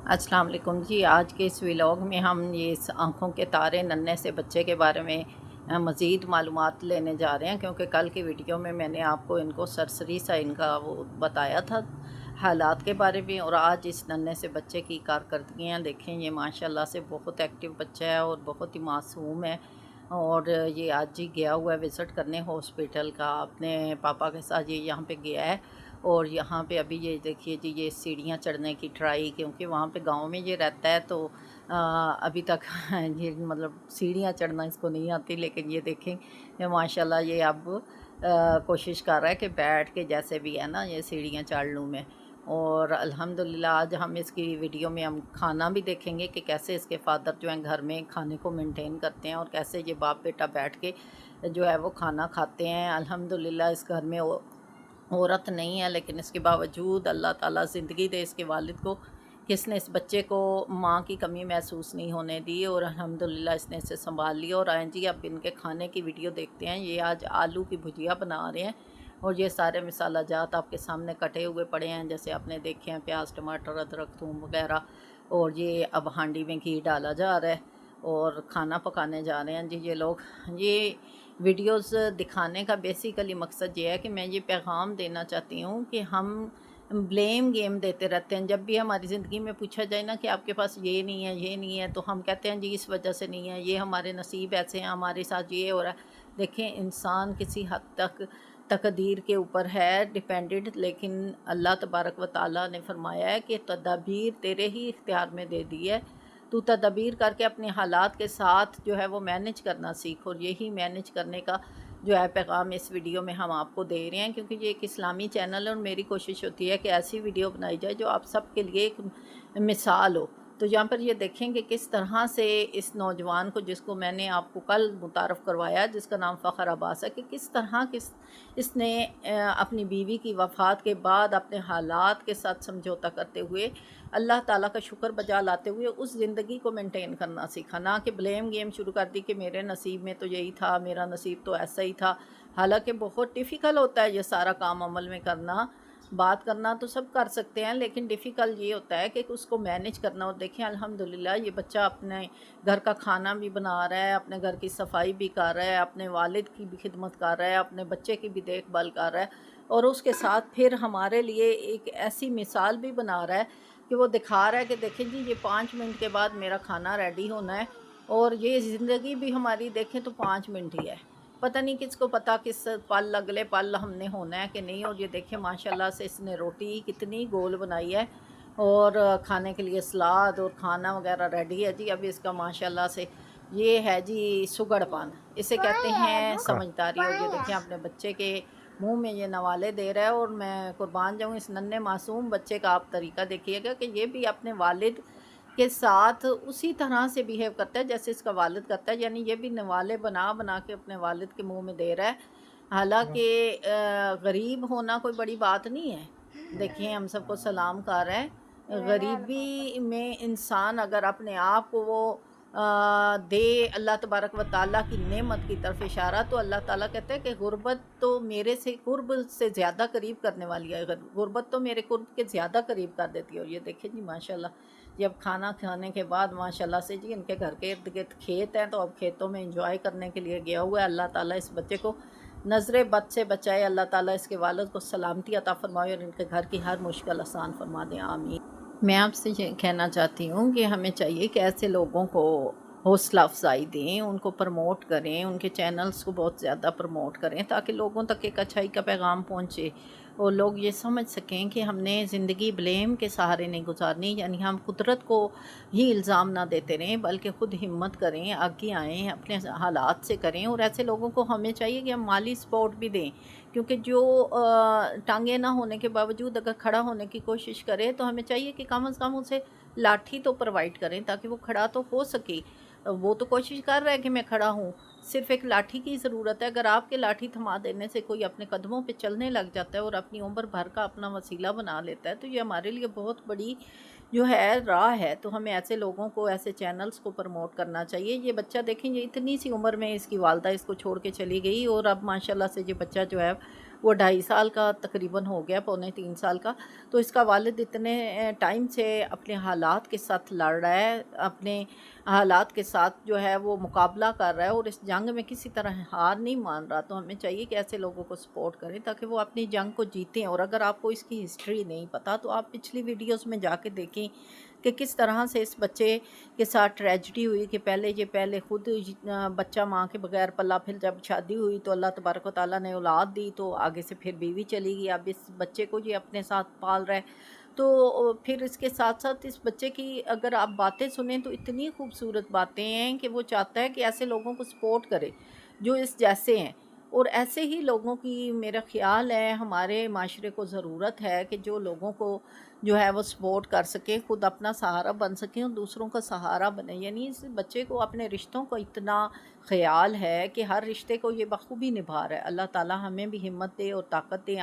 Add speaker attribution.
Speaker 1: अस्सलाम वालेकुम जी। आज के इस व्लॉग में हम ये इस आँखों के तारे नन्हे से बच्चे के बारे में मज़ीद मालूमात लेने जा रहे हैं, क्योंकि कल की वीडियो में मैंने आपको इनको सरसरी सा इनका वो बताया था हालात के बारे में। और आज इस नन्हे से बच्चे की कारकर्दगियाँ देखें। ये माशाल्लाह से बहुत एक्टिव बच्चा है और बहुत ही मासूम है। और ये आज ही गया हुआ है विज़िट करने हॉस्पिटल का, अपने पापा के साथ ये यहाँ पे गया है। और यहाँ पे अभी ये देखिए जी, ये सीढ़ियाँ चढ़ने की ट्राई, क्योंकि वहाँ पे गांव में ये रहता है तो अभी तक ये मतलब सीढ़ियाँ चढ़ना इसको नहीं आती। लेकिन ये देखें ये माशाल्लाह ये अब कोशिश कर रहा है कि बैठ के जैसे भी है ना ये सीढ़ियाँ चढ़ लूँ मैं। और अल्हम्दुलिल्लाह आज हम इसकी वीडियो में हम खाना भी देखेंगे कि कैसे इसके फादर जो हैं घर में खाने को मेंटेन करते हैं और कैसे ये बाप बेटा बैठ के जो है वो खाना खाते हैं। अल्हम्दुलिल्लाह इस घर में औरत नहीं है, लेकिन इसके बावजूद अल्लाह ताला ज़िंदगी दे इसके वालिद को, किसने इस बच्चे को माँ की कमी महसूस नहीं होने दी और अल्हम्दुलिल्लाह इसने इसे संभाल लिया। और आए जी अब इनके खाने की वीडियो देखते हैं। ये आज आलू की भुजिया बना रहे हैं और ये सारे मसाला जात आपके सामने कटे हुए पड़े हैं, जैसे आपने देखे हैं, प्याज टमाटर अदरक थूम वगैरह। और ये अब हांडी में घी डाला जा रहा है और खाना पकाने जा रहे हैं जी ये लोग। ये वीडियोस दिखाने का बेसिकली मकसद ये है कि मैं ये पैगाम देना चाहती हूँ कि हम ब्लेम गेम देते रहते हैं। जब भी हमारी ज़िंदगी में पूछा जाए ना कि आपके पास ये नहीं है, ये नहीं है, तो हम कहते हैं जी इस वजह से नहीं है, ये हमारे नसीब ऐसे हैं, हमारे साथ ये हो रहा है। देखें, इंसान किसी हद तक तकदीर के ऊपर है डिपेंडेंट, लेकिन अल्लाह तबारक व ताला ने फरमाया है कि तदबीर तेरे ही इख्तियार में दे दी है। तू तदबीर करके अपने हालात के साथ जो है वो मैनेज करना सीख। और यही मैनेज करने का जो है पैगाम इस वीडियो में हम आपको दे रहे हैं, क्योंकि ये एक इस्लामी चैनल है और मेरी कोशिश होती है कि ऐसी वीडियो बनाई जाए जो आप सब के लिए एक मिसाल हो। तो यहाँ पर ये देखेंगे किस तरह से इस नौजवान को, जिसको मैंने आपको कल मुतारफ़ करवाया, जिसका नाम फ़खर अब्बास है, कि किस तरह इसने अपनी बीवी की वफ़ात के बाद अपने हालात के साथ समझौता करते हुए अल्लाह ताला का शुक्र बजा लाते हुए उस ज़िंदगी को मेंटेन करना सीखा। ना कि ब्लेम गेम शुरू कर दी कि मेरे नसीब में तो यही था, मेरा नसीब तो ऐसा ही था। हालांकि बहुत डिफ़िकल्ट होता है ये सारा काम अमल में करना। बात करना तो सब कर सकते हैं, लेकिन डिफ़िकल्ट ये होता है कि उसको मैनेज करना। और देखें अल्हम्दुलिल्लाह ये बच्चा अपने घर का खाना भी बना रहा है, अपने घर की सफाई भी कर रहा है, अपने वालिद की भी खिदमत कर रहा है, अपने बच्चे की भी देखभाल कर रहा है। और उसके साथ फिर हमारे लिए एक ऐसी मिसाल भी बना रहा है कि वो दिखा रहा है कि देखें जी ये 5 मिनट के बाद मेरा खाना रेडी होना है। और ये ज़िंदगी भी हमारी देखें तो 5 मिनट ही है। पता नहीं किसको पता किस पल अगले पल हमने होना है कि नहीं। और ये देखें माशाल्लाह से इसने रोटी कितनी गोल बनाई है और खाने के लिए सलाद और खाना वगैरह रेडी है जी। अभी इसका माशाल्लाह से ये है जी सुगड़पन, इसे कहते हैं समझदारी। और ये देखें अपने बच्चे के मुंह में ये नवाले दे रहा है। और मैं कुर्बान जाऊँ इस नन्हे मासूम बच्चे का। आप तरीका देखिएगा कि ये भी अपने वालिद के साथ उसी तरह से बिहेव करता है जैसे इसका वालिद करता है, यानी ये भी नवाले बना बना के अपने वालिद के मुंह में दे रहा है। हालांकि गरीब होना कोई बड़ी बात नहीं है। देखिए हम सबको सलाम कर रहा है। गरीबी में इंसान अगर अपने आप को वो दे अल्लाह तबारक व ताला की नेमत की तरफ इशारा, तो अल्लाह ताला कहते हैं कि गुर्बत तो मेरे से कुर्ब से ज़्यादा करीब करने वाली है। गुर्बत तो मेरे कुर्ब के ज़्यादा करीब कर देती है। और ये देखिए जी माशाल्लाह जब खाना खाने के बाद माशाल्लाह से जी इनके घर के इर्द गिर्द खेत हैं, तो अब खेतों में इंजॉय करने के लिए गया हुआ है। अल्लाह ताला इस बच्चे को नज़र बद से बचाए, अल्लाह ताला इसके वालिद को सलामती अता फरमाए और इनके घर की हर मुश्किल आसान फरमा दें, आमीन। मैं आपसे ये कहना चाहती हूँ कि हमें चाहिए कि ऐसे लोगों को हौसला अफजाई दें, उनको प्रमोट करें, उनके चैनल्स को बहुत ज़्यादा प्रमोट करें, ताकि लोगों तक एक अच्छाई का पैगाम पहुँचे और लोग ये समझ सकें कि हमने ज़िंदगी ब्लेम के सहारे नहीं गुजारनी। यानी हम कुदरत को ही इल्ज़ाम ना देते रहें, बल्कि ख़ुद हिम्मत करें, आगे आएँ, अपने हालात से करें। और ऐसे लोगों को हमें चाहिए कि हम माली सपोर्ट भी दें, क्योंकि जो टांगे ना होने के बावजूद अगर खड़ा होने की कोशिश करे, तो हमें चाहिए कि कम से कम उसे लाठी तो प्रोवाइड करें ताकि वो खड़ा तो हो सके। वो तो कोशिश कर रहा है कि मैं खड़ा हूँ, सिर्फ़ एक लाठी की ज़रूरत है। अगर आपके लाठी थमा देने से कोई अपने कदमों पे चलने लग जाता है और अपनी उम्र भर का अपना वसीला बना लेता है, तो ये हमारे लिए बहुत बड़ी जो है राह है। तो हमें ऐसे लोगों को, ऐसे चैनल्स को प्रमोट करना चाहिए। ये बच्चा देखें, ये इतनी सी उम्र में इसकी वालदा इसको छोड़ के चली गई और अब माशाल्लाह से ये बच्चा जो है वो 2.5 साल का तकरीबन हो गया, पौने 3 साल का। तो इसका वालिद इतने टाइम से अपने हालात के साथ लड़ रहा है, अपने हालात के साथ जो है वो मुकाबला कर रहा है और इस जंग में किसी तरह हार नहीं मान रहा। तो हमें चाहिए कि ऐसे लोगों को सपोर्ट करें ताकि वो अपनी जंग को जीतें। और अगर आपको इसकी हिस्ट्री नहीं पता तो आप पिछली वीडियोस में जाके देखें कि किस तरह से इस बच्चे के साथ ट्रेजिडी हुई, कि पहले खुद बच्चा माँ के बगैर पला, फिर जब शादी हुई तो अल्लाह तबारक व तआला ने औलाद दी, तो आगे से फिर बीवी चली गई, अब इस बच्चे को ये अपने साथ पाल रहा है। तो फिर इसके साथ साथ इस बच्चे की अगर आप बातें सुने तो इतनी खूबसूरत बातें हैं कि वो चाहता है कि ऐसे लोगों को सपोर्ट करे जो इस जैसे हैं। और ऐसे ही लोगों की मेरा ख़्याल है हमारे माशरे को ज़रूरत है कि जो लोगों को जो है वो सपोर्ट कर सकें, खुद अपना सहारा बन सकें और दूसरों का सहारा बने। यानी इस बच्चे को अपने रिश्तों का इतना ख़्याल है कि हर रिश्ते को ये बखूबी निभा रहा है। अल्लाह ताला हमें भी हिम्मत दे और ताकत दे।